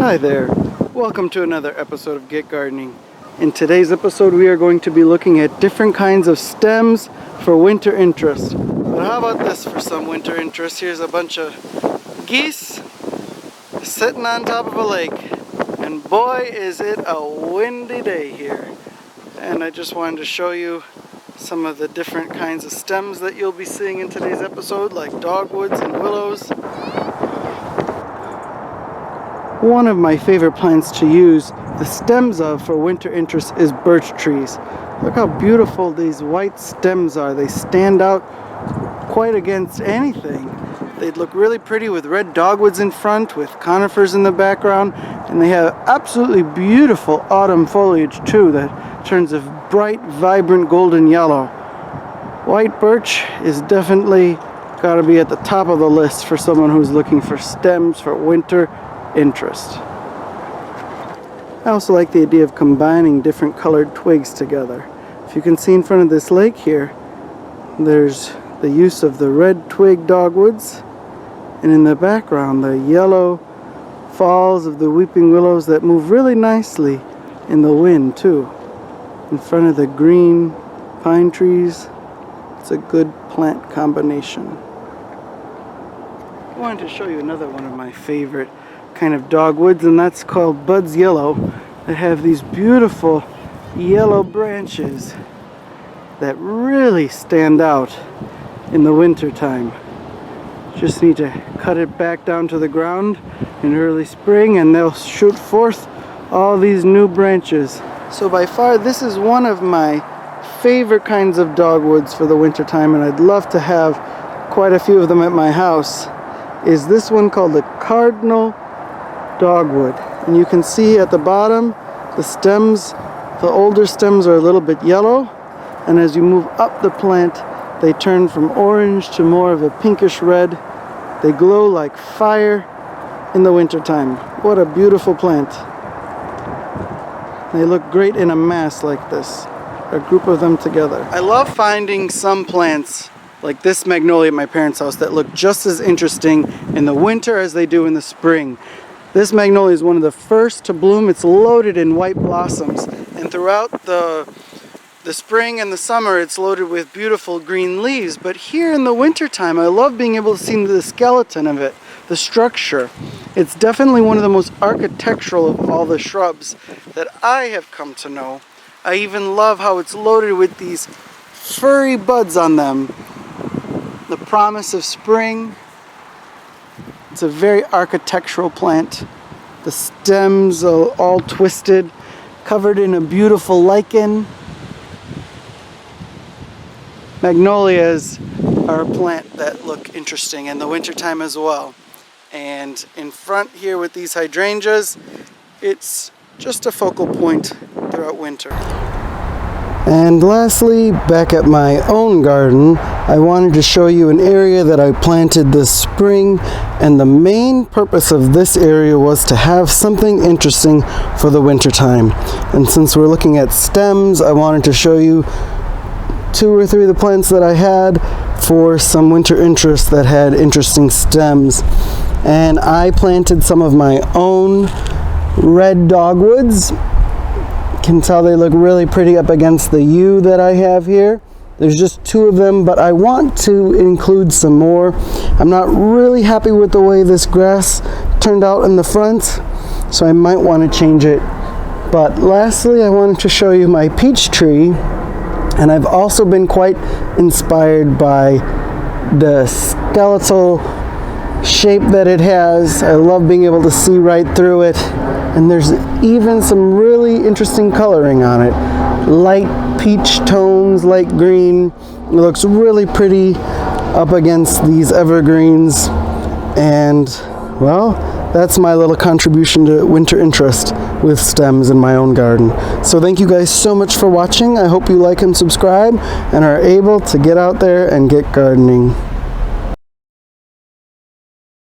Hi there, welcome to another episode of Get Gardening. In today's episode we are going to be looking at different kinds of stems for winter interest. But how about this for some winter interest? Here's a bunch of geese sitting on top of a lake, and boy is it a windy day here. And I just wanted to show you some of the different kinds of stems that you'll be seeing in today's episode, like dogwoods and willows. One of my favorite plants to use the stems of for winter interest is birch trees. Look how beautiful these white stems are. They stand out quite against anything. They'd look really pretty with red dogwoods in front, with conifers in the background, and they have absolutely beautiful autumn foliage too that turns a bright, vibrant golden yellow. White birch is definitely got to be at the top of the list for someone who's looking for stems for winter interest. I also like the idea of combining different colored twigs together. If you can see in front of this lake here, there's the use of the red twig dogwoods, and in the background the yellow falls of the weeping willows that move really nicely in the wind too. In front of the green pine trees, it's a good plant combination. I wanted to show you another one of my favorite kind of dogwoods, and that's called Bud's Yellow. They have these beautiful yellow branches that really stand out in the winter time. Just need to cut it back down to the ground in early spring and they'll shoot forth all these new branches. So by far this is one of my favorite kinds of dogwoods for the winter time, and I'd love to have quite a few of them at my house, is this one called the Cardinal Dogwood. And you can see at the bottom the stems, the older stems are a little bit yellow, and as you move up the plant they turn from orange to more of a pinkish red. They glow like fire in the wintertime. What a beautiful plant. They look great in a mass like this, a group of them together. I love finding some plants like this magnolia at my parents' house that look just as interesting in the winter as they do in the spring. This magnolia is one of the first to bloom. It's loaded in white blossoms, and throughout the spring and the summer it's loaded with beautiful green leaves. But here in the winter time I love being able to see the skeleton of it, the structure. It's definitely one of the most architectural of all the shrubs that I have come to know. I even love how it's loaded with these furry buds on them, the promise of spring. It's a very architectural plant. The stems are all twisted, covered in a beautiful lichen. Magnolias are a plant that look interesting in the wintertime as well. And in front here with these hydrangeas, it's just a focal point throughout winter. And lastly, back at my own garden, I wanted to show you an area that I planted this spring, and the main purpose of this area was to have something interesting for the winter time. And since we're looking at stems, I wanted to show you 2 or 3 of the plants that I had for some winter interest that had interesting stems. And I planted some of my own red dogwoods. Can tell they look really pretty up against the yew that I have here. There's just 2 of them, but I want to include some more. I'm not really happy with the way this grass turned out in the front, so I might want to change it. But lastly, I wanted to show you my peach tree, and I've also been quite inspired by the skeletal shape that it has. I love being able to see right through it. And there's even some really interesting coloring on it. Light peach tones, light green. It looks really pretty up against these evergreens. And, well, that's my little contribution to winter interest with stems in my own garden. So thank you guys so much for watching. I hope you like and subscribe and are able to get out there and get gardening.